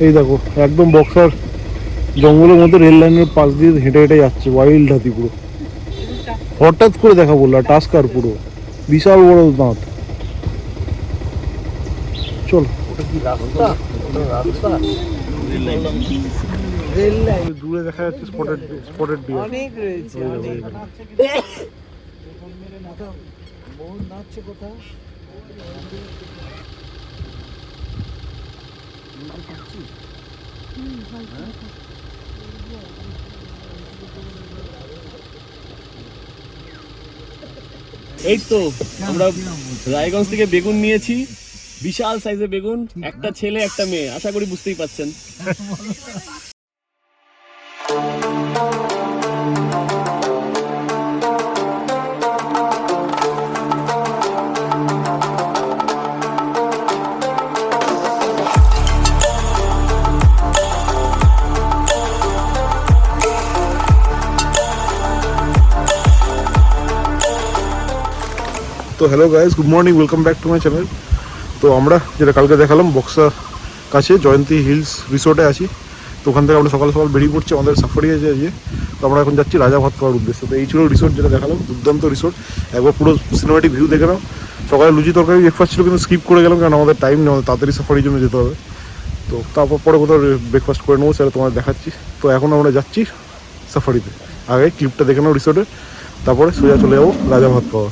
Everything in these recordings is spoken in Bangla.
এই দেখো একদম বক্সার জঙ্গলের মধ্যে রেল লাইনের পাশ দিয়ে হেঁটে হেঁটে যাচ্ছে, ওয়াইল্ড হাতি পুরো। হঠাৎ করে দেখা বললো, টাস্কার পুরো বিশাল বড় দাঁত। চল দূরে দেখা যাচ্ছে স্পটেড ডিয়ার অনেক রয়েছে। এই তো আমরা রায়গঞ্জ থেকে বেগুন নিয়েছি, বিশাল সাইজের বেগুন, একটা ছেলে একটা মেয়ে, আশা করি বুঝতেই পাচ্ছেন। তো hello guys, good morning, welcome back to my channel. তো আমরা যেটা কালকে দেখালাম বক্সা কাছে জয়ন্তী হিলস রিসোর্টে আছি। তো ওখান থেকে আমরা সকাল সকাল বেরিয়ে পড়ছি, আমাদের সাফারি আছে আজকে। তো আমরা এখন যাচ্ছি রাজা ভাত খাওয়ার উদ্দেশ্যে। তো এই ছিল রিসোর্ট যেটা দেখালাম, দুর্দান্ত রিসোর্ট। একবার পুরো সিনেমাটিক ভিউ দেখে নাও। সকালে লুচি তরকারি ব্রেকফাস্ট ছিল, কিন্তু স্কিপ করে গেলাম কারণ আমাদের টাইম নেই, আমাদের তাড়াতাড়ি সাফারির জন্য যেতে হবে। তো তারপর পরে কোথাও ব্রেকফাস্ট করে নেবো, সেটা তোমাদের দেখাচ্ছি। তো এখন আমরা যাচ্ছি সাফারিতে। আগে ক্লিপটা দেখে নাও রিসোর্টে, তারপরে সোজা চলে যাবো রাজা ভাত খাওয়া।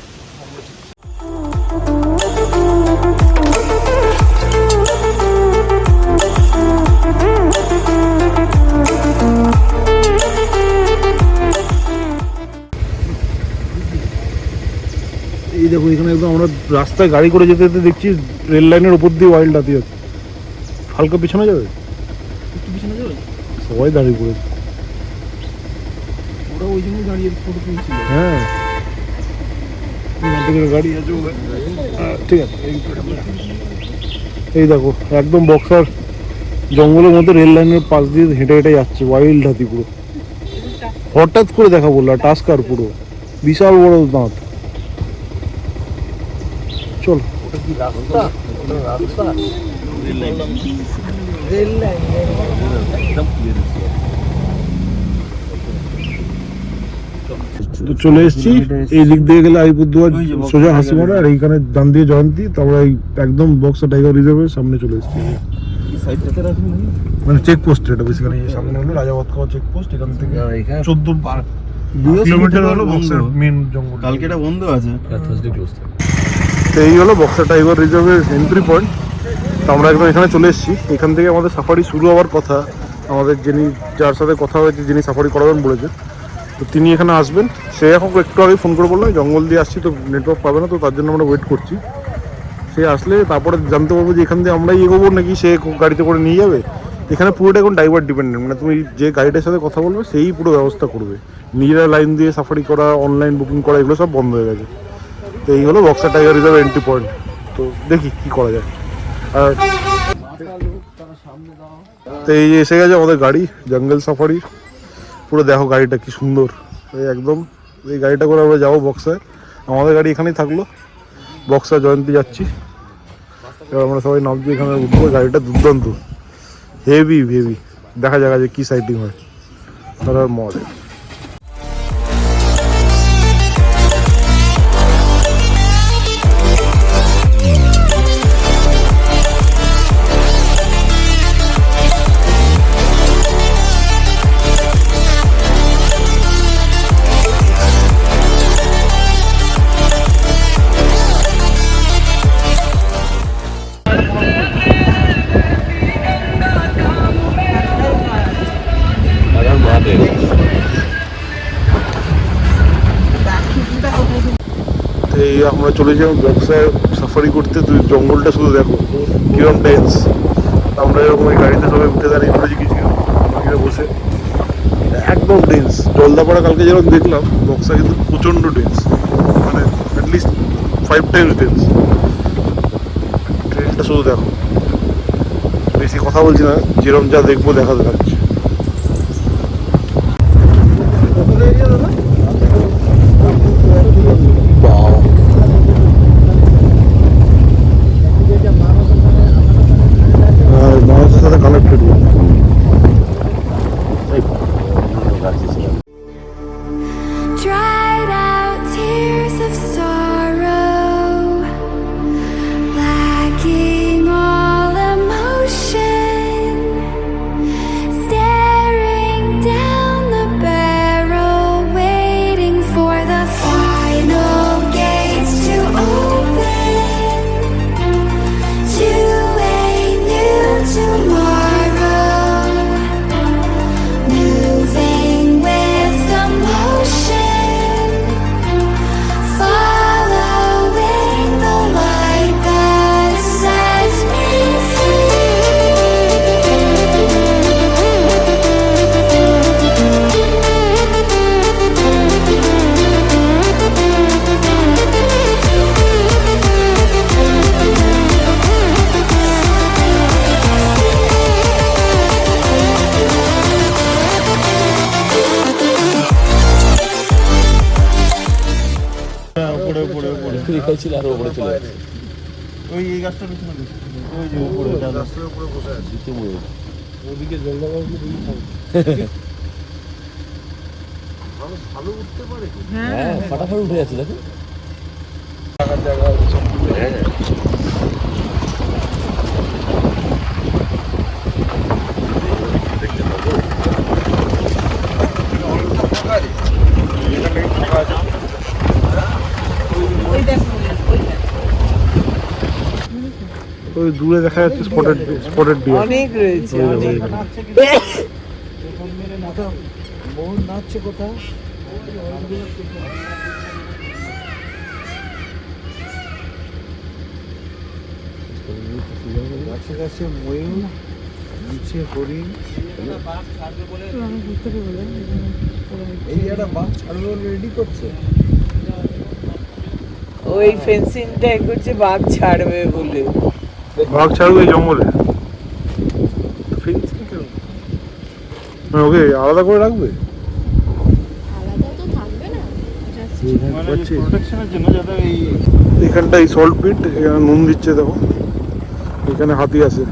এই দেখো এখানে একদম আমরা রাস্তায় গাড়ি করে যেতে যেতে দেখছি রেল লাইনের ওপর দিয়ে ওয়াইল্ড হাতি আছে। হালকা পিছনে যাবে, একটু পিছনে যাবে, সবাই দাঁড়িয়ে পড়েছে। ওরা ওই জন্যই দাঁড়িয়ে ফটো তুলছিল। হ্যাঁ গাড়ি আছে, ঠিক আছে। এই দেখো একদম বক্সার জঙ্গলের মধ্যে রেল লাইনের পাশ দিয়ে হেঁটে হেঁটে যাচ্ছে, ওয়াইল্ড হাতি পুরো। হঠাৎ করে দেখা বললো, টাস্কার পুরো বিশাল বড় দাঁত। চল তো চলে এসেছি। এই দিক দিয়ে গেলে আলিপুরদুয়ার সোজা হাসিমারা, আর এইখানে ডান দিয়ে জয়ন্তী। তারপরে একদম বক্সা টাইগার রিজার্ভের সামনে চলে এসেছি। মানে চেকপোস্ট, এটা বেসিক্যালি সামনে হলো রাজাভাত খাওয়া চেকপোস্ট। এখান থেকে 14 কিলোমিটার হলো বক্সার মেন জঙ্গল। কালকে এটা বন্ধ আছে, তো এই হলো বক্সা টাইগার রিজার্ভের এন্ট্রি পয়েন্ট। তো আমরা একদম এখানে চলে এসেছি। এখান থেকে আমাদের সাফারি শুরু হওয়ার কথা। আমাদের যার সাথে কথা হয়েছে, যিনি সাফারি করাবেন বলেছে, তো তিনি এখানে আসবেন। সে এখন একটু আগে ফোন করে বললাম জঙ্গল দিয়ে আসছি, তো নেটওয়ার্ক পাবে না, তো তার জন্য আমরা ওয়েট করছি। সে আসলে তারপরে জানতে পারবো যে এখান দিয়ে আমরাই এগোবো নাকি সে গাড়িতে করে নিয়ে যাবে। এখানে পুরোটা এখন ড্রাইভার ডিপেন্ডেন্ট, মানে তুমি যে গাইডের সাথে কথা বলবে সেই পুরো ব্যবস্থা করবে। নিজেরা লাইন দিয়ে সাফারি করা, অনলাইন বুকিং করা, এগুলো সব বন্ধ হয়ে গেছে। তো এই হলো Buxa tiger reserve entry point. তো দেখি কি করা যায়। আর তো এই যে এসে গেছে আমাদের গাড়ি, জঙ্গল সাফারি। পুরো দেখো গাড়িটা কি সুন্দর, এই একদম এই গাড়িটা করে আমরা যাবো বক্সায়। আমাদের গাড়ি এখানেই থাকলো, বক্সা জয়ন্তী যাচ্ছি। এবার আমরা সবাই নামছি, এখানে উঠবো। গাড়িটা দুর্দান্ত, হেভি হেভি। দেখা যাক যে কি সাইটিং হয়, তার মজা। এই আমরা চলে যাবো বক্সায় সাফারি করতে। তুই জঙ্গলটা শুধু দেখো কিরম ডেন্স। আমরা এরকম এই গাড়িতে সবাই উঠে দাঁড়িয়ে পড়েছি কিছু বসে, একদম ডেন্স। জলদাপাড়া কালকে যেরকম দেখলাম, বক্সা কিন্তু প্রচণ্ড ডেন্স, মানে অ্যাটলিস্ট 5 times ডেন্স। ট্রেনটা শুধু দেখো, বেশি কথা বলছি না, যেরকম যা দেখবো দেখাতে থাকছি। সাথে connected. Dried out tears of sorrow, lacking all emotion, staring down the barrel, waiting for the final gates to open to a new tomorrow, moving with the motion, following the light that sets me উপরে উপরে উপরে খাইছিল আর উপরে চলে যাচ্ছে ওই এই গাছটা পিছনে ওই যে উপরে গাছটার উপরে বসে আছে। ওদিকে জল লাগাও কি দেখি ভালো ভালো উঠতে পারে। হ্যাঁ ফাটাফাট উঠে যাচ্ছে দেখো। থাকার জায়গা আছে সব কিছু। ওই দূরে দেখা যাচ্ছে স্পটেড ডিয়ার অনেক রয়েছে অনেক। মোহন নাচছে কোথাও? গাছে গাছে ময়ূর, নিচে হরিণ। এই একটা বাঘ ছাড়বে রেডি করছে। ওই ফেন্সিংটা করছে বাঘ ছাড়বে বলে। বাঘ ছাড়বে এই জঙ্গলে? ফেন্সিং কেন? মানে ওকে আলাদা করে রাখবে? আলাদা তো থাকবে না, প্রোটেকশনের জন্য যাতে এই এখানটা এই সল্ট পিট, এখানে নুন দিচ্ছে দেখো, এখানে হাতি আছে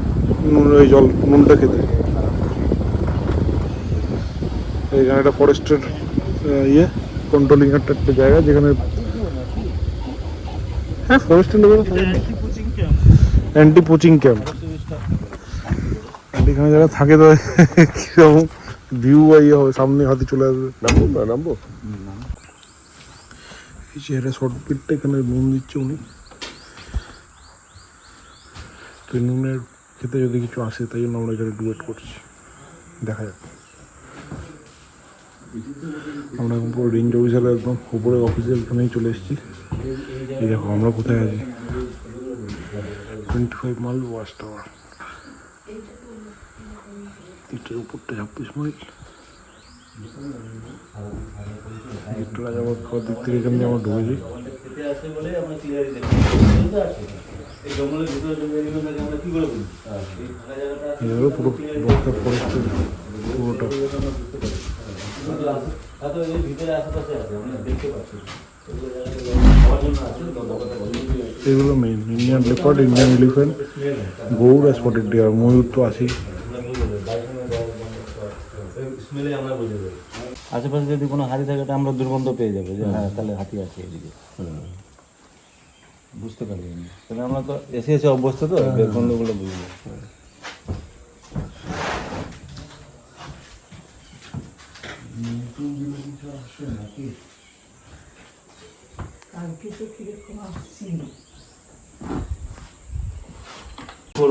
নুন ওই জল নুনটা খেতে। এখানে একটা ফরেস্টের ইয়ে কন্ট্রোলিং একটা জায়গা যেখানে হ্যাঁ ফরেস্টের লোকেরা অ্যান্টি পোচিং ক্যাম্প। এখানে যারা থাকে তো কিরকম ভিউ বা ইয়ে হবে, সামনে হাতি চলে আসবে। নামবো না নামবো এই চেহারা শর্ট পিটটা এখানে নুন দিচ্ছে উনি, তো নুনের খেতে যদি কিছু আসে তাই জন্য আমরা এখানে ডুয়েট করছি, দেখা যাক। আমরা এখন পুরো রেঞ্জ অফিসারের একদম উপরে অফিসের এখানেই চলে এসেছি। এই দেখো আমরা কোথায় আছি, 25 মাইল ওয়াচ টাওয়ার, এটার উপরটা 26 মাইল। গেটটা যাওয়ার খাওয়ার দিক থেকে এখান দিয়ে আমরা ঢুকেছি। এবারে পুরো বক্তা ফরেস্টের পুরোটা এগুলো main Indian leopard, Indian elephant, gaur, spotted deer, ময়ূর তো আছেই। আশেপাশে যদি কোনো হাতি থাকে আমরা দুর্গন্ধ পেয়ে যাবো যে হ্যাঁ তাহলে হাতি আছে এদিকে, বুঝতে পারি। তাহলে আমরা তো এসে এসে অভ্যস্ত তো গন্ধগুলো বুঝবো।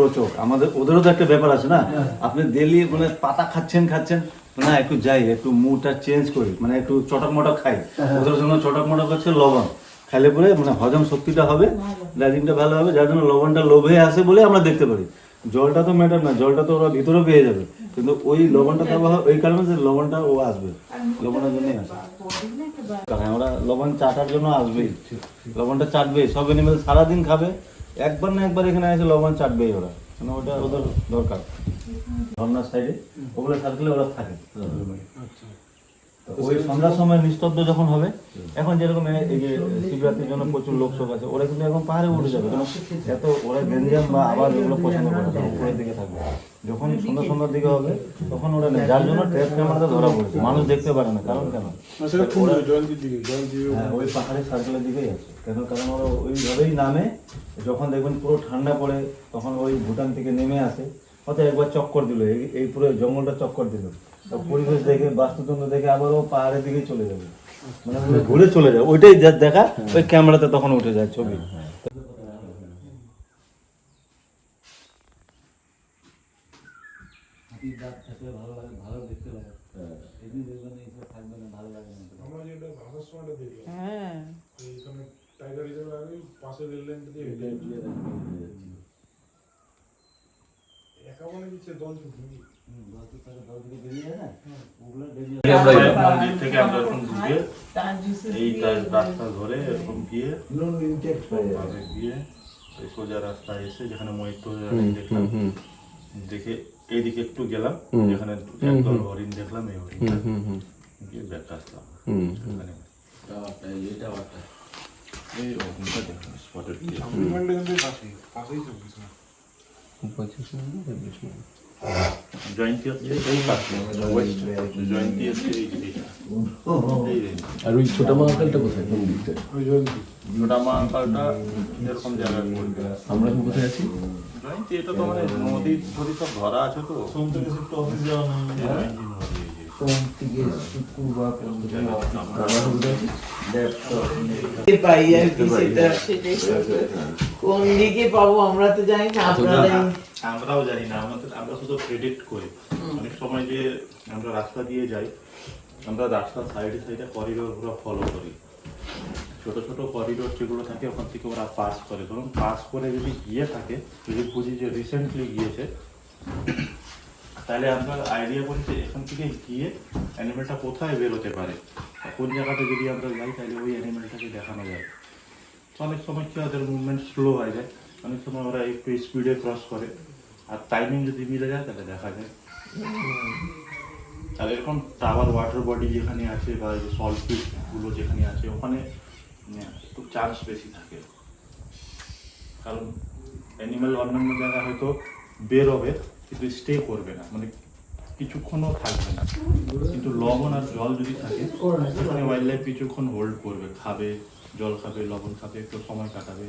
রোচক আমাদের, ওদেরও তো একটা ব্যাপার আছে না। আপনি ডেলি মানে পাতা খাচ্ছেন না, একটু যাই একটু মুডটা চেঞ্জ করি, মানে একটু চটক মটক খাই। ওদের জন্য চটক মটক হচ্ছে লবণ, খাইলে পরে মানে হজম শক্তিটা হবে, ডাইজিংটা ভালো হবে, যার জন্য লবণটা লোভে আসে বলে আমরা দেখতে পারি। জলটা তো ম্যাটার না, জলটা তো ওরা ভিতরে পেয়ে যাবে, কিন্তু ওই লবণটা দেওয়া হয় ওই কারণে যে লবণটা ও আসবে, লবণের জন্যই আসে। কারণ ওরা লবণ চাটার জন্য আসবেই, লবণটা চাটবেই। সব এনিমেল সারাদিন খাবে, একবার না একবার এখানে এসে লবণ চাটবেই ওরা, মানে ওটা ওদের দরকার। ঝর্নার সাইডে ওগুলো থাকলে ওরা থাকে। তো ওই সন্ধ্যার সময় নিস্তব্ধ যখন হবে, এখন যেরকম এই যে শিবরাত্রির জন্য প্রচুর লোক শোক আছে, ওরা কিন্তু এখন পাহাড়ে উঠে যাবে, কারণ এত ওরা গেঞ্জাম বা আবার এগুলো পছন্দ করে না, উপরের দিকে থাকবে। যখন সন্ধ্যার দিকে হবে তখন ওরা নেই, যার জন্য ট্র্যাপ ক্যামেরাতে ধরা পড়েছে, মানুষ দেখতে পারে না। কারণ কেন? হ্যাঁ, ওই পাহাড়ের সার্কেলের দিকেই আছে। কারণ ওরা ওইভাবেই নামে, যখন দেখবেন পুরো ঠান্ডা পড়ে তখন ওই ভুটান থেকে নেমে আসে, হয়তো একবার চক্কর দিল, এই পুরো জঙ্গলটা চক্কর দিল, তো পরিবেশ দেখে বাস্তুতন্ত্র দেখে আবার ও পাহাড়ের দিকে চলে যাবে, মানে ঘুরে চলে যাবে। ওইটাই দেখা ওই ক্যামেরাতে তখন উঠে যায় ছবি। হ্যাঁ মন্দির থেকে আমরা এখন ঢুকে এই রাস্তা ধরে এরকম গিয়ে গিয়ে এই সোজা রাস্তা এসে যেখানে ময়ূর দেখলাম, দেখে এইদিকে একটু গেলাম, যেখানে একদল হরিণ দেখলাম, এই হরিণ গিয়ে ব্যাক আসলাম। জয়ন্তী হচ্ছে এই পাশে, জয়ন্তী হচ্ছে আর ওই ছোট মহাকালটা কোথায়, কোন দিকটা? ছোটা মা আঙ্কালটা এরকম জায়গায় পড়বে। আমরা এখন কোথায় আছি? জয়ন্তী এটা তো মানে নদী ফদী সব ধরা আছে তো, অফিস যাওয়া জয়ন্তী নদী এই যে। সোম থেকে শুক্রবার পর্যন্ত পাই আর কি, সেটা কোন দিকে পাবো আমরা তো জানি না, আপনারা আমরাও জানি না, আমরা শুধু প্রেডিক্ট করি। অনেক সময় যে আমরা রাস্তা দিয়ে যাই, আমরা রাস্তার সাইডে সাইডে করিডোরগুলো ফলো করি, ছোট ছোট করিডোর যেগুলো থাকে ওখান থেকে ওরা পাস করে। ধরুন পাস করে যদি গিয়ে থাকে, যদি বুঝি যে রিসেন্টলি গিয়েছে, তাহলে আমরা আইডিয়া করি যে এখান থেকে গিয়ে অ্যানিমেলটা কোথায় বেরোতে পারে, কোন জায়গাতে যদি আমরা যাই তাহলে ওই অ্যানিমেলটাকে দেখানো যায়। তো অনেক সময় কি ওদের মুভমেন্ট স্লো হয়ে যায়, অনেক সময় ওরা একটু স্পিডে ক্রস করে, আর টাইমিং যদি মিলে যায় তাহলে দেখা যায়। আর এরকম টাওয়ার ওয়াটার বডি যেখানে আছে বা সল্ট পিটগুলো যেখানে আছে ওখানে একটু চান্স বেশি থাকে, কারণ অ্যানিমেল অন্যান্য জায়গায় হয়তো বেরোবে কিন্তু স্টে করবে না, মানে কিছুক্ষণও থাকবে না। কিন্তু লবণ আর জল যদি থাকে সেখানে ওয়াইল্ড লাইফ কিছুক্ষণ হোল্ড করবে, খাবে, জল খাবে, লবণ খাবে, একটু সময় কাটাবে।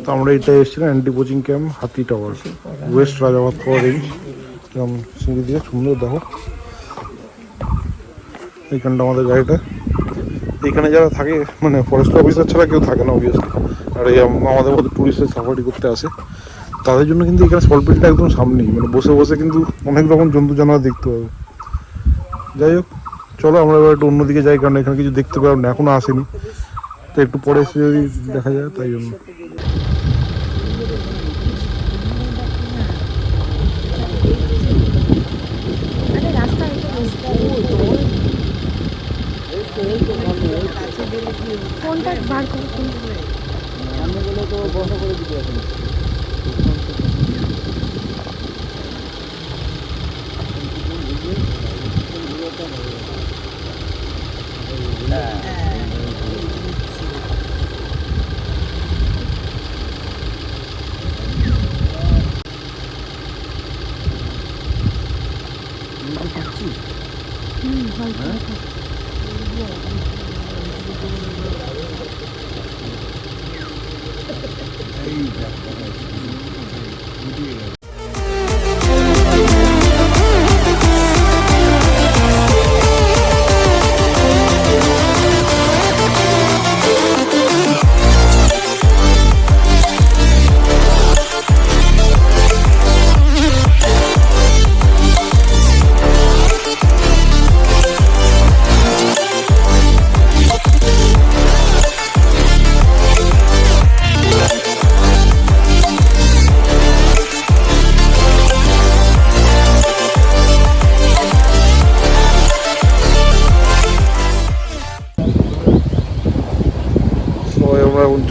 তো আমরা এটা এসেছিলাম অ্যান্টি পোচিং ক্যাম্প হাতি টাওয়ার, ওয়েস্ট রাজাবাদ পাওয়ার রেঞ্জ। সিঁড়ি দিয়ে সুন্দর দেখো, এইখানটা আমাদের গাড়িটা। এখানে যারা থাকে মানে ফরেস্ট অফিসার ছাড়া কেউ থাকে না অবভিয়াসলি, আর এই আমাদের মতো টুরিস্টের সাফারি করতে আসে, তাদের জন্য কিন্তু এখানে সলপিলটা একদম সামনেই, মানে বসে বসে কিন্তু অনেক রকম জন্তু জানোয়ার দেখতে পাবে। যাই হোক, চলো আমরা এবার একটু অন্যদিকে যাই, কারণ এখানে কিছু দেখতে পারবো না, এখনো আসেনি, তো একটু পরে এসে যদি দেখা যায়, তাই জন্য। কোনটা বার করে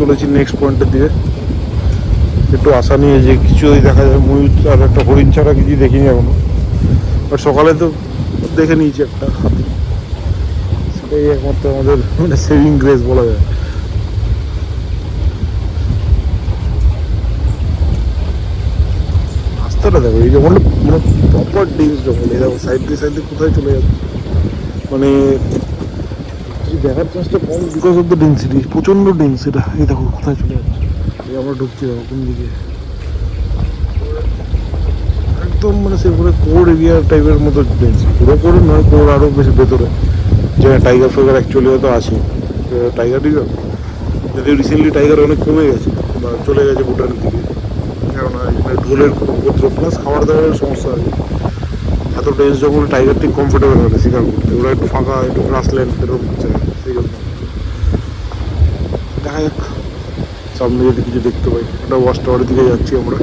চলেছি নেক্সট পয়েন্টের দিকে। একটু আশা নিয়ে যে কিছুই দেখা যায়, ময়ূর আর একটা হরিণ ছাড়া কিছুই দেখিনি এখনো। আর সকালে তো দেখে নিয়েছি একটা হাতি, সেটাই একমাত্র আমাদের মানে সেভিং গ্রেস বলা যায়। রাস্তাটা দেখো, এই জঙ্গলটা পুরো প্রপার ডেন্স জঙ্গল। এই দেখো সাইড দিয়ে সাইড দিয়ে কোথায় চলে যাচ্ছে, মানে দেখার চান্সটা কম বিকজ অফ দ্য ডেন্সিটি, প্রচণ্ড ডেন্স এটা। এই দেখো কোথায় চলে যাচ্ছে, এই আমরা ঢুকছি দেখো কোন দিকে, একদম মানে সেরকম কোর এরিয়া টাইপের মতো ডেন্স। পুরো কোর নয়, কোর আরও বেশি ভেতরে, যে টাইগার ফাইগার অ্যাকচুয়ালি হয়তো আছে। টাইগার রিজার্ভ যদিও রিসেন্টলি টাইগার অনেক কমে গেছে বা চলে গেছে ভুটানের দিকে, কেননা এখানে ঢোলের খুব উপদ্রব প্লাস খাবার দাবারের সমস্যা আছে। এত ডেন্স যখন টাইগার ঠিক কমফোর্টেবল হবে শিকার করতে, ওরা একটু ফাঁকা, একটু গ্রাসল্যান্ড এরকম চায়, সেই জন্য দেখা যাক সামনে যদি কিছু দেখতে পাই। একটা ওয়াচ টাওয়ারের দিকে যাচ্ছি আমরা।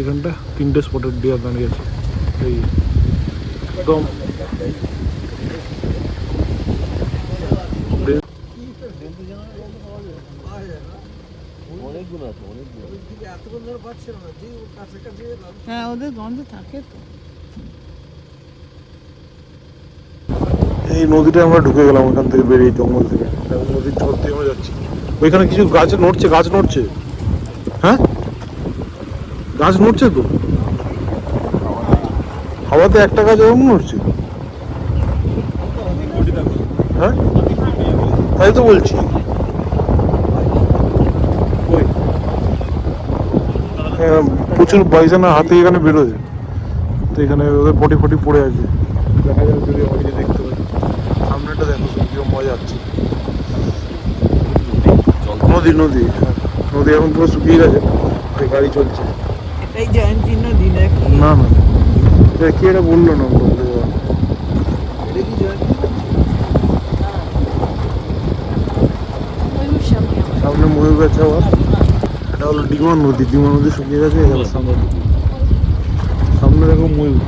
এখানটা 3টে স্পটের ডিয়ার দাঁড়িয়ে আছে, এই একদম হ্যাঁ, ওদের গন্ধ থাকে তো। এই নদীটা আমরা ঢুকে গেলাম ওখান থেকে বেরিয়ে, জঙ্গল থেকে নদীর চর দিয়ে আমরা যাচ্ছি। ওইখানে কিছু গাছ নড়ছে, গাছ নড়ছে, হ্যাঁ গাছ নড়ছে তো, হাওয়াতে একটা গাছ এরকম নড়ছে, হ্যাঁ তাই তো বলছি। প্রচুর বাইজানা হাতে এখানে বেরোয়, তো এখানে ওদের পটি ফটি পড়ে আছে, দেখা যাবে যদি আমার কিছু দেখতে পাই। সামনেটা দেখো কেউ মজা আছে, নদী নদী, হ্যাঁ নদী এখন পুরো শুকিয়ে গেছে, গাড়ি চলছে। এটাই জয়ন্তী নদী নাকি? না না, কি এটা বললো না, এটা কি জয়ন্তী? ময়ূর সামনে আমার। সামনে ময়ূর গাছ আবার। এটা হলো ডিমা নদী, ডিমা নদী শুকিয়ে গেছে, সামনে সামনে দেখো ময়ূর,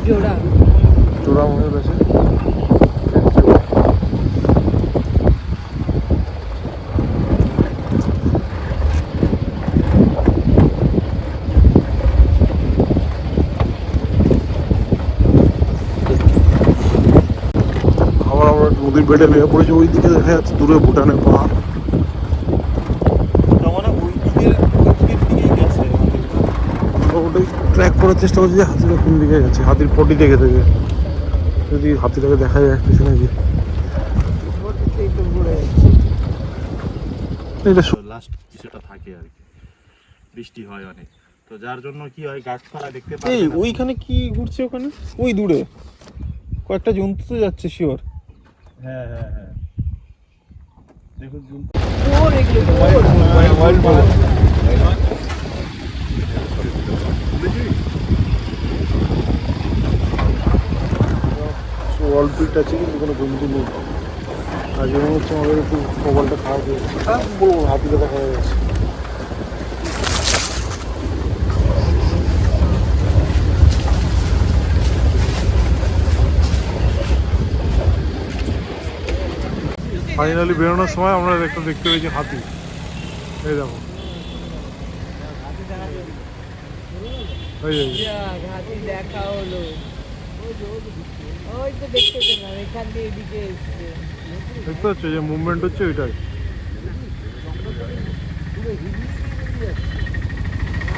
জোড়া চোরা ময়ূর আছে। আবার আমরা নদীর বেডে লেগে পড়েছি, ওই দিকে দেখা যাচ্ছে দূরে ভুটানের পাহাড়। ওটাই ট্র্যাক করার চেষ্টা করছি যে হাতিটা কোন দিকে গেছে, হাতির পটি দেখে থেকে যদি হাতিটাকে দেখা যায় পিছনে গিয়ে। এটা লাস্ট কিছুটা থাকে আর কি, বৃষ্টি হয় অনেক, তো যার জন্য কি হয় গাছপালা দেখতে পাই। এই ওইখানে কি ঘুরছে ওখানে, ওই দূরে কয়েকটা জন্তু তো যাচ্ছে শিওর। হ্যাঁ হ্যাঁ হ্যাঁ, দেখুন ওয়ালপিট আছে কিন্তু কোনো জন্তু নেই। আজকে মনে হচ্ছে আমাদের একটু কপালটা খারাপ হয়ে গেছে, বলবো হাতিটা দেখা হয়ে গেছে। ফাইনালি বেরোনোর সময় আমরা একটা দেখতে পেয়েছি হাতি, এই দেখো হাতি দেখা হলো, ওই তো দেখতে পেলাম এখান দিয়ে এদিকে এসছে। দেখতে পাচ্ছ যে মুভমেন্ট হচ্ছে ওইটাই।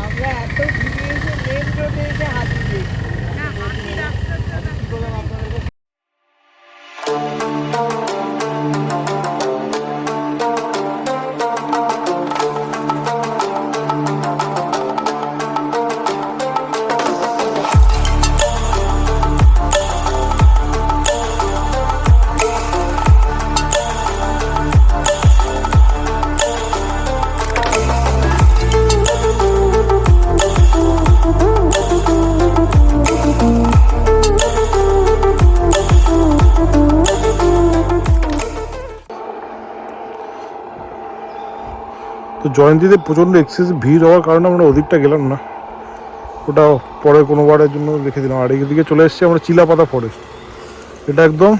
আমরা এত ঘুরে এসে মেন রোডে এসে হাতি দেখি। তো জয়ন্তীতে প্রচণ্ড এক্সেসিভ ভিড় হওয়ার কারণে আমরা ওদিকটা গেলাম না, ওটা পরে কোনোবারের জন্য রেখে দিলাম। আর এইদিকে চলে এসেছি আমরা চিলাপাতা ফরেস্ট। এটা একদম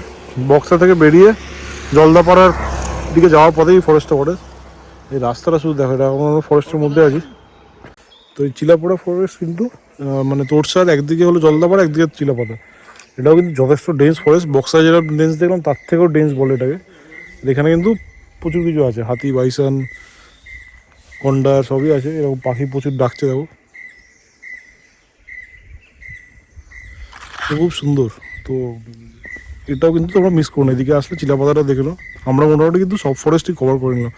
বক্সা থেকে বেরিয়ে জলদাপাড়ার দিকে যাওয়ার পথেই ফরেস্টটা পড়ে। এই রাস্তাটা শুধু দেখো, এটা আমরা ফরেস্টের মধ্যে আছি। তো এই চিলাপাড়া ফরেস্ট কিন্তু মানে তোরসার একদিকে হলো জলদাপাড়া, একদিকে চিলাপাতা। এটাও কিন্তু যথেষ্ট ডেন্স ফরেস্ট। বক্সায় যেটা ডেন্স দেখলাম তার থেকেও ডেন্স বলে এটাকে। এখানে কিন্তু প্রচুর কিছু আছে, হাতি, বাইসন, গন্ডার সবই আছে। এরকম পাখি প্রচুর ডাকছে দেখো, খুব সুন্দর। তো এটাও কিন্তু তোমরা মিস করো না, এদিকে আসলে চিলাপাতাটা দেখে নাও। আমরা মোটামুটি কিন্তু সব ফরেস্টই কভার করে নিলাম,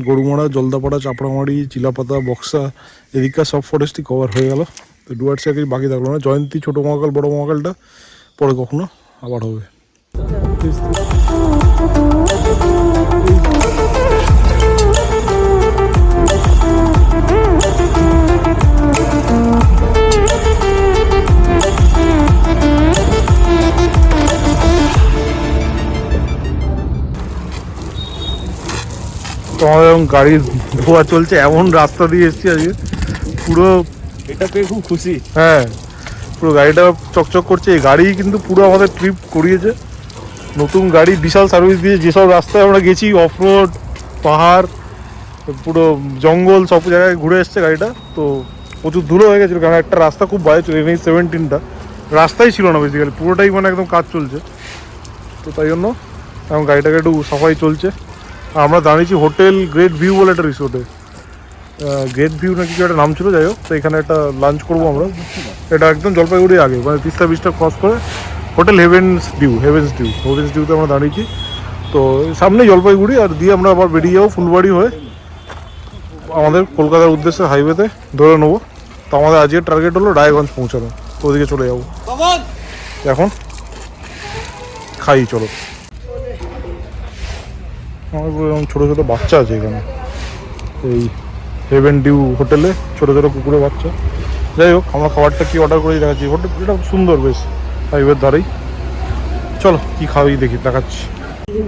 গরুমারা, জলদাপাড়া, চাপড়ামারি, চিলাপাতা, বক্সা, এদিককার সব ফরেস্টই কভার হয়ে গেল। তো ডুয়ার্সে আর কিছু বাকি থাকলো না। জয়ন্তী, ছোটো মহাকাল, বড় মহাকালটা পরে কখনো আবার হবে। তো আমাদের এখন গাড়ির ধোয়া চলছে, এমন রাস্তা দিয়ে এসেছি আজকে পুরো, এটা পেয়ে খুব খুশি। হ্যাঁ পুরো গাড়িটা চকচক করছে। এই গাড়ি কিন্তু পুরো আমাদের ট্রিপ করিয়েছে, নতুন গাড়ি, বিশাল সার্ভিস দিয়ে। যেসব রাস্তায় আমরা গেছি, অফরোড, পাহাড়, পুরো জঙ্গল, সব জায়গায় ঘুরে এসছে গাড়িটা। তো প্রচুর ধুলো হয়ে গেছিলো, কারণ একটা রাস্তা খুব বাজে ছিল, NH-17টা রাস্তাই ছিল না বেসিক্যালি, পুরোটাই মানে একদম কাজ চলছে। তো তাই জন্য এখন গাড়িটাকে একটু সাফাই চলছে। আর আমরা দাঁড়িয়েছি হোটেল গ্রেট ভিউ বলে একটা রিসোর্টে, গ্রেট ভিউ না কিছু একটা নাম ছিল, যাই হোক। তো এখানে একটা লাঞ্চ করবো আমরা। এটা একদম জলপাইগুড়ি আগে, মানে তিস্তা ব্রিজটা ক্রস করে হোটেল হেভেন্স ডিউতে আমরা দাঁড়িয়েছি। তো সামনেই জলপাইগুড়ি, আর দিয়ে আমরা আবার বেরিয়ে যাবো ফুলবাড়ি হয়ে আমাদের কলকাতার উদ্দেশ্যে হাইওয়েতে ধরে নেবো। তো আমাদের আজকের টার্গেট হলো রায়গঞ্জ পৌঁছানো, তো ওদিকে চলে যাবো। এখন খাই চলো। আমার ছোটো ছোটো বাচ্চা আছে এখানে, এই হেভেন ডিউ হোটেলে ছোটো ছোটো কুকুরের বাচ্চা। যাই হোক, আমরা খাবারটা কি অর্ডার করে দেখাচ্ছি। হোটেলটা সুন্দর, বেশ হাইওয়ের ধারেই। চলো কি খাওয়াই দেখি, দেখাচ্ছি।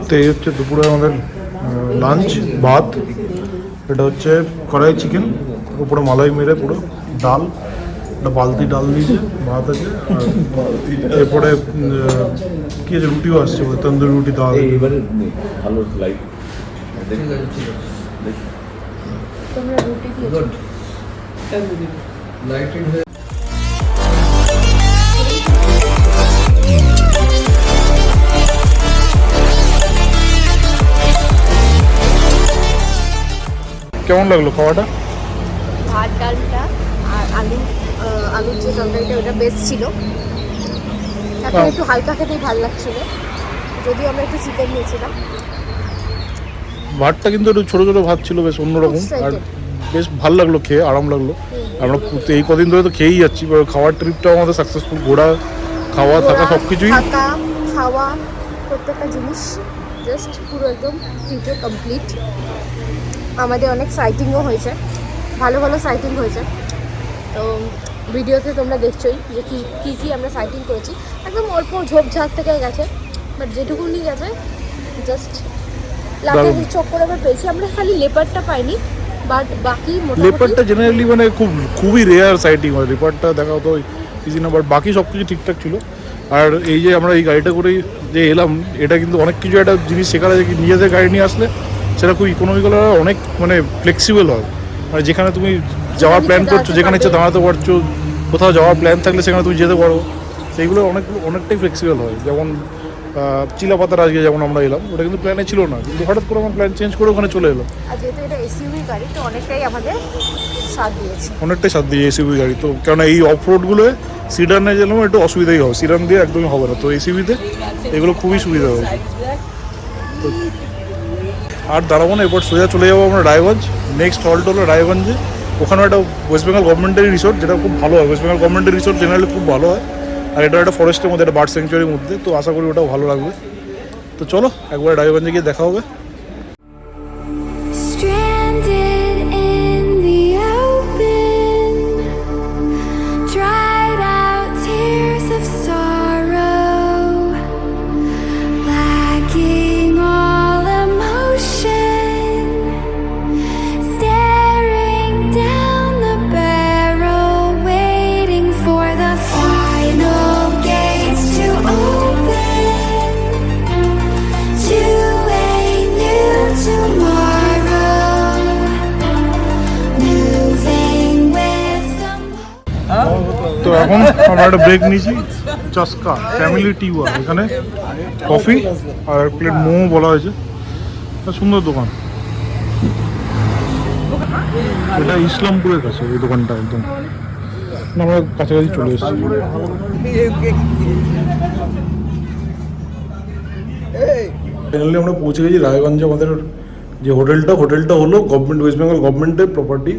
তো এই হচ্ছে দুপুরে আমাদের লাঞ্চ, ভাত, এটা হচ্ছে কড়াই চিকেন, উপরে মালাই মেরে পুরো ডাল, একটা বালতি ডাল দিয়েছে, ভাত আছে, এরপরে কি আছে, রুটিও আসছে, তন্দুরি রুটি দেওয়া। এবারে ভালো লাইট তোমরা রুটি দিয়েছো? কেমন লাগলো খাওয়াটা? ভাত, ডালটা আর আলুর যে তরকারিটা, ওটা বেস্ট ছিল। এখন একটু হালকা খেতেই ভালো লাগছিল, যদিও আমরা একটু চিকেন নিয়েছিলাম। ভাতটা কিন্তু একটু ছোটো ছোটো ভাত ছিল, বেশ অন্যরকম, আর বেশ ভালো লাগলো খেয়ে, আরাম লাগলো। আমরা এই কদিন ধরে তো খেয়েই যাচ্ছি, খাওয়ার ট্রিপটাও আমাদের সাকসেসফুল। ঘোরা, খাওয়া, থাকা সব কিছুই, থাকা, খাওয়া, প্রত্যেকটা জিনিস জাস্ট পুরো একদম ট্রিপে কমপ্লিট। আমাদের অনেক সাইটিংও হয়েছে, ভালো ভালো সাইটিং হয়েছে। তো ভিডিওতে তোমরা দেখছোই যে কী আমরা সাইটিং করেছি। একদম অল্প ঝোপঝাড় থেকে গেছে, বাট যেটুকুনি গেছে জাস্ট লাখের চোখ করে আমরা পেয়েছি। আমরা খালি লেপারটা পাইনি, বাট বাকি লেপারটা জেনারেলি মানে খুবই রেয়ার সাইটিং হয়। লেপারটা দেখা হতো ইজি না, বাট বাকি সব কিছু ঠিকঠাক ছিল। আর এই যে আমরা এই গাড়িটা করেই যে এলাম, এটা কিন্তু অনেক কিছু একটা জিনিস শেখার আছে কি, নিজেদের গাড়ি নিয়ে আসলে সেটা খুব ইকোনমিক্যাল হয়, অনেক মানে ফ্লেক্সিবল হয়। মানে যেখানে তুমি যাওয়ার প্ল্যান করছো, যেখানে ইচ্ছা দাঁড়াতে পারছো, কোথাও যাওয়ার প্ল্যান থাকলে সেখানে তুমি যেতে পারো, সেইগুলো অনেকটাই ফ্লেক্সিবল হয়। যেমন চিলাপাতার আজকে যেমন আমরা এলাম, ওটা কিন্তু প্ল্যানে ছিল না, কিন্তু হঠাৎ করে আমার প্ল্যান চেঞ্জ করে ওখানে চলে এলাম। আর যেহেতু এটা এসইউভি গাড়ি, তো অনেকটাই আমাদের সাথ দিয়েছে, অনেকটাই সাথ দিয়ে এসইউভি গাড়ি। তো কেননা এই অফ রোডগুলো সিডানে গেলেও একটু অসুবিধাই হবে, সিডান দিয়ে একদমই হবে না। তো এসইউভিতে এগুলো খুবই সুবিধা হবে। তো আর দাঁড়াবো না, এরপর সোজা চলে যাবো আমরা রায়গঞ্জ। নেক্সট হল্ট হলো রায়গঞ্জে, ওখানে একটা ওয়েস্ট বেঙ্গল গভর্নমেন্টের রিসোর্ট, যেটা খুব ভালো হয়। ওয়েস্ট বেঙ্গল গভর্নমেন্টের রিসোর্ট জেনারেলি খুব ভালো হয়, আর এটা একটা ফরেস্টের মধ্যে, একটা বার্ড স্যাংচুয়ারির মধ্যে। তো আশা করি ওটাও ভালো লাগবে। তো চলো একবার রায়গঞ্জে গিয়ে দেখা হবে। Stranded in the open, dried out tears of sorrow, lacking all emotion, এখন আমরা একটা ব্রেক নিয়েছি চস্কা ফ্যামিলি টি ওয়ার, এখানে কফি আর এক প্লেট মোমো বলা হয়েছে। একটা সুন্দর দোকান, এটা ইসলামপুরের কাছে এই দোকানটা একদম। আমরা কাছাকাছি চলে এসেছি। ফাইনালি আমরা পৌঁছে গেছি রায়গঞ্জে। আমাদের যে হোটেলটা হলো গভর্নমেন্ট, ওয়েস্ট বেঙ্গল গভর্নমেন্টের প্রপার্টি।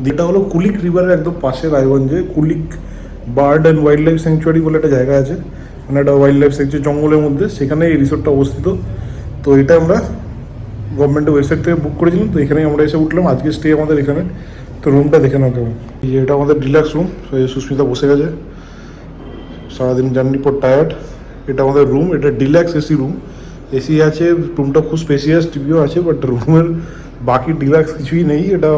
যেটা হলো কুলিক রিভারের একদম পাশে রায়গঞ্জে Kulik bird and wildlife sanctuary বলে একটা জায়গা আছে, মানে একটা ওয়াইল্ড লাইফ স্যাংচুয়ারি জঙ্গলের মধ্যে, সেখানে এই রিসোর্টটা অবস্থিত। তো এটা আমরা গভর্নমেন্টের ওয়েবসাইট থেকে বুক করেছিলাম, তো এখানেই আমরা এসে উঠলাম। আজকে স্টে আমাদের এখানে। তো রুমটা দেখে নাও কেমন। এটা আমাদের ডিলাক্স রুম। সুস্মিতা বসে গেছে, সারাদিন জার্নি পর টায়ার্ড। এটা আমাদের রুম, এটা ডিলাক্স এসি রুম। এসি আছে, রুমটা খুব স্পেসিয়াস, টিভিও আছে, বাট রুমের বাকি ডিলাক্স কিছুই নেই। এটা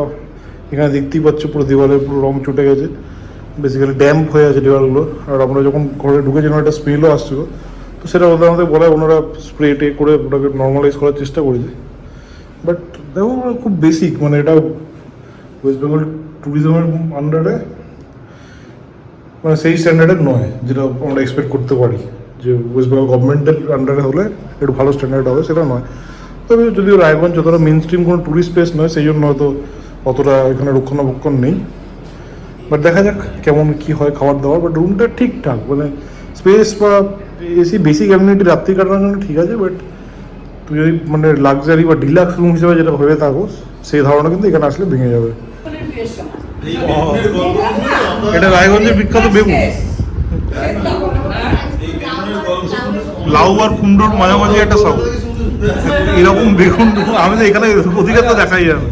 এখানে দেখতেই পাচ্ছ পুরো দেওয়ালে পুরো রং চটে গেছে, বেসিক্যালি ড্যাম্প হয়ে আছে দেওয়ালগুলো। আর আমরা যখন ঘরে ঢুকেছিলাম একটা স্মেলও আসছিল, তো সেটা ওদের আমাদের বলে ওনারা স্প্রে টে করে ওটাকে নর্মালাইজ করার চেষ্টা করেছে। বাট দেখো খুব বেসিক, মানে এটা ওয়েস্ট বেঙ্গল ট্যুরিজমের আন্ডারে, মানে সেই স্ট্যান্ডার্ডের নয় যেটা আমরা এক্সপেক্ট করতে পারি যে ওয়েস্ট বেঙ্গল গভর্নমেন্টের আন্ডারে হলে একটু ভালো স্ট্যান্ডার্ড হবে, সেটা নয়। তবে যদিও রায়গঞ্জ যতটা মেন স্ট্রিম কোনো ট্যুরিস্ট প্লেস নয়, সেই জন্য হয়তো অতটা এখানে রক্ষণাবেক্ষণ নেই। বাট দেখা যাক কেমন কি হয় খাবার দাবার। বাট রুমটা ঠিকঠাক, মানে স্পেস বা এসি বেসিক অ্যামিনিটি রাত্রি কাটানোর জন্য ঠিক আছে। বাট তুই যদি মানে লাক্সারি বা ডিলাক্স রুম হিসেবে যেটা ভেবে থাকো, সেই ধারণা কিন্তু এখানে আসলে ভেঙে যাবে। এটা রায়গঞ্জের বিখ্যাত বেগুন, লাউ আর কুমড়োর মাঝামাঝি একটা সাউ। এরকম বেগুন আমি তো এখানে অধিকার তো দেখাই যাবে।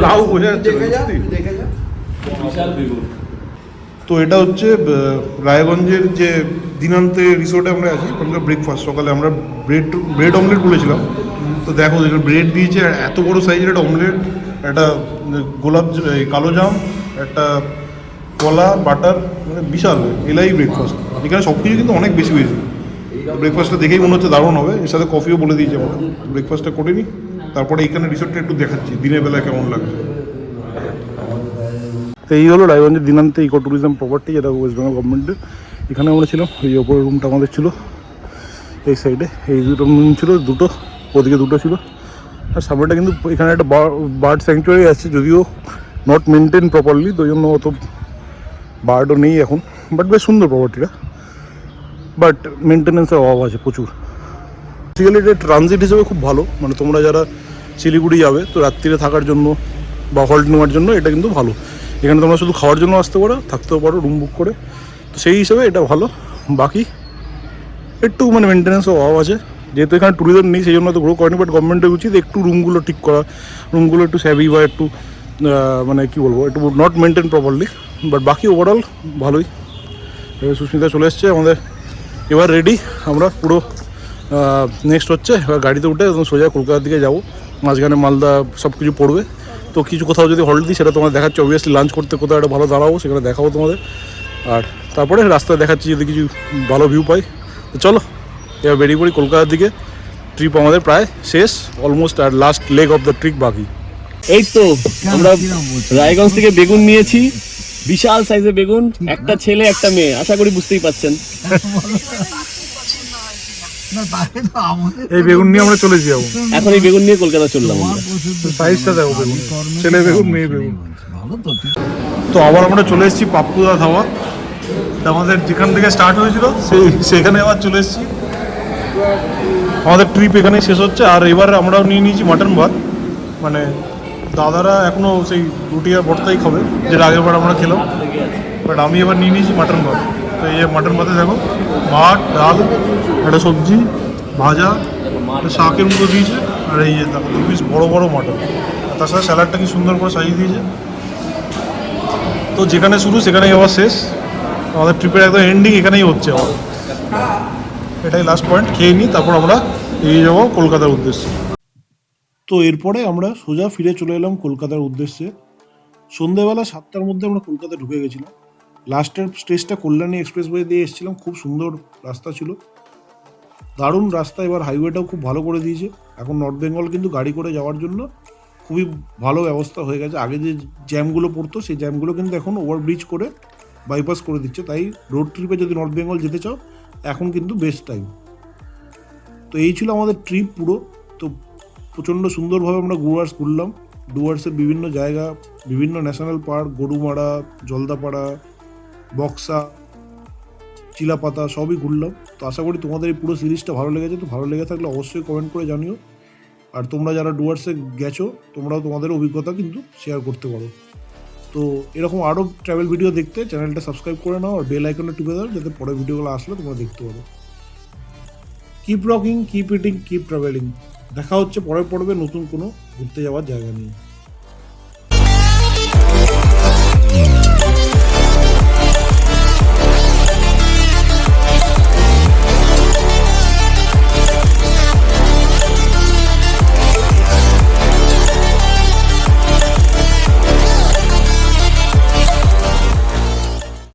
লাউ বোঝা যাচ্ছে। তো এটা হচ্ছে রায়গঞ্জের যে দিনান্তে রিসোর্টে আমরা আছি, ওখানকার ব্রেকফাস্ট। সকালে আমরা ব্রেড অমলেট বলেছিলাম, তো দেখো এখানে ব্রেড দিয়েছে এত বড় সাইজের একটা অমলেট, একটা কালো জাম, একটা কলা, বাটার, মানে বিশাল এলাই ব্রেকফাস্ট। এখানে সব কিছু কিন্তু অনেক বেশি বেশি। ব্রেকফাস্টটা দেখেই মনে হচ্ছে দারুণ হবে। এর সাথে কফিও বলে দিয়েছে আমরা। ব্রেকফাস্টটা করে নিই, তারপরে এইখানে রিসোর্টটা একটু দেখাচ্ছি দিনের বেলায় কেমন লাগছে। তো এই হলো রায়গঞ্জের দিনান্তে ইকো ট্যুরিজম প্রপার্টি, যেটা ওয়েস্ট বেঙ্গল গভর্নমেন্টের। এখানে আমরা ছিলাম, এই ওপরের রুমটা আমাদের ছিল এই সাইডে। এই দুটো রুম ছিল, দুটো ওদিকে দুটো ছিল। আর সামনেটা কিন্তু এখানে একটা বার্ড স্যাংচুয়ারি আছে, যদিও নট মেনটেন প্রপারলি, তো জন্য অত বার্ডও নেই এখন। বাট বেশ সুন্দর প্রপার্টিটা, বাট মেনটেন্যান্সের অভাব আছে প্রচুর। বেসিক্যালি এটা ট্রানজিট হিসেবে খুব ভালো, মানে তোমরা যারা শিলিগুড়ি যাবে তো রাত্রিরে থাকার জন্য বা হল্ট নেওয়ার জন্য এটা কিন্তু ভালো। এখানে তোমরা শুধু খাওয়ার জন্য আসতে পারো, থাকতেও পারো রুম বুক করে, তো সেই হিসেবে এটা ভালো। বাকি একটু মানে মেনটেন্যান্সের অভাব আছে, যেহেতু এখানে ট্যুরিজম নেই সেই জন্য তো গ্রো করেনি। বাট গভর্নমেন্টের উচিত একটু রুমগুলো ঠিক করা, রুমগুলো একটু স্যাভি বা একটু মানে কী বলবো, একটু নট মেনটেন প্রপারলি। বাট বাকি ওভারঅল ভালোই। সুস্মিতা চলে এসছে আমাদের, এবার রেডি আমরা পুরো। নেক্সট হচ্ছে এবার গাড়িতে উঠে একদম সোজা কলকাতার দিকে যাবো। মাঝখানে মালদা সব কিছু পড়বে, তো কিছু কোথাও যদি হল্ট দিই সেটা তোমাদের দেখাচ্ছি। অবভিয়াসলি লাঞ্চ করতে কোথাও একটা ভালো দাঁড়াবো, সেখানে দেখাবো তোমাদের। আর তারপরে রাস্তায় দেখাচ্ছি যদি কিছু ভালো ভিউ পাই। তো চলো এবার বেরিয়ে পড়ি কলকাতার দিকে। ট্রিপ আমাদের প্রায় শেষ, অলমোস্ট। আর last leg of the trip বাকি। এই তো আমরা রায়গঞ্জ থেকে বেগুন নিয়েছি, বিশাল সাইজের বেগুন, একটা ছেলে একটা মেয়ে, আশা করি বুঝতেই পাচ্ছেন। এই বেগুন নিয়ে আমরা চলে যাবো এখন এই বেগুন নিয়ে কলকাতা চললাম আমরা। সাইজটা দেখো বেগুন, ছেলে বেগুন মেয়ে বেগুন। তো আবার আমরা চলে এসেছি পাপ্পুদা ধাবা। আমাদের যেখান থেকে স্টার্ট হয়েছিল সেখানে আবার চলে এসেছি। আমাদের ট্রিপ এখানেই শেষ হচ্ছে। আর এবার আমরা নিয়ে নিয়েছি মাটন ভাত, মানে দাদারা এখনও সেই রুটি আর ভর্তাই খাবে যেটা আগের বার আমরা খেলাম। বাট আমি এবার নিয়ে নিয়েছি মাটন ভাত। তো এই মাটন ভাতে দেখো ভাত, ডাল, একটা সবজি, ভাজা, শাকের মতো দিয়েছে। আর এই যে দেখো 2 পিস বড় বড় মাটন, তার সাথে স্যালাডটা কি সুন্দর করে সাজিয়ে দিয়েছে। তো যেখানে শুরু সেখানেই আবার শেষ। আমাদের ট্রিপের একদম এন্ডিং এখানেই হচ্ছে আবার। এটাই লাস্ট পয়েন্ট, খেয়ে নিই তারপর আমরা এগিয়ে যাবো কলকাতার উদ্দেশ্যে। তো এরপরে আমরা সোজা ফিরে চলে এলাম কলকাতার উদ্দেশ্যে। সন্ধ্যেবেলা 7টার মধ্যে আমরা কলকাতা ঢুকে গেছিলাম। লাস্টের স্টেজটা কল্যাণী এক্সপ্রেসওয়ে দিয়ে এসেছিলাম, খুব সুন্দর রাস্তা ছিল, দারুণ রাস্তা। এবার হাইওয়েটাও খুব ভালো করে দিয়েছে। এখন নর্থ বেঙ্গল কিন্তু গাড়ি করে যাওয়ার জন্য খুবই ভালো ব্যবস্থা হয়ে গেছে। আগে যে জ্যামগুলো পড়তো সেই জ্যামগুলো কিন্তু এখন ওভারব্রিজ করে বাইপাস করে দিচ্ছে। তাই রোড ট্রিপে যদি নর্থ বেঙ্গল যেতে চাও এখন কিন্তু বেস্ট টাইম। তো এই ছিল আমাদের ট্রিপ পুরো। তো প্রচণ্ড সুন্দরভাবে আমরা ঘুরলাম। ডুয়ার্সের বিভিন্ন জায়গা, বিভিন্ন ন্যাশনাল পার্ক, গরুমারা, জলদাপাড়া, বক্সা, চিলাপাতা সবই ঘুরলাম। তো আশা করি তোমাদের এই পুরো সিরিজটা ভালো লেগেছে। তো ভালো লেগে থাকলে অবশ্যই কমেন্ট করে জানিও। আর তোমরা যারা ডুয়ার্সে গেছো তোমরাও তোমাদের অভিজ্ঞতা কিন্তু শেয়ার করতে পারো। তো এরকম আরও ট্রাভেল ভিডিও দেখতে চ্যানেলটা সাবস্ক্রাইব করে নাও আর বেল আইকনে টিপে দাও, যাতে পরের ভিডিওগুলো আসলে তোমরা দেখতে পারো। Keep rocking, keep eating, keep travelling. দেখা হচ্ছে পরের পর্বে নতুন কোনো ঘুরতে যাওয়ার জায়গা নিয়ে।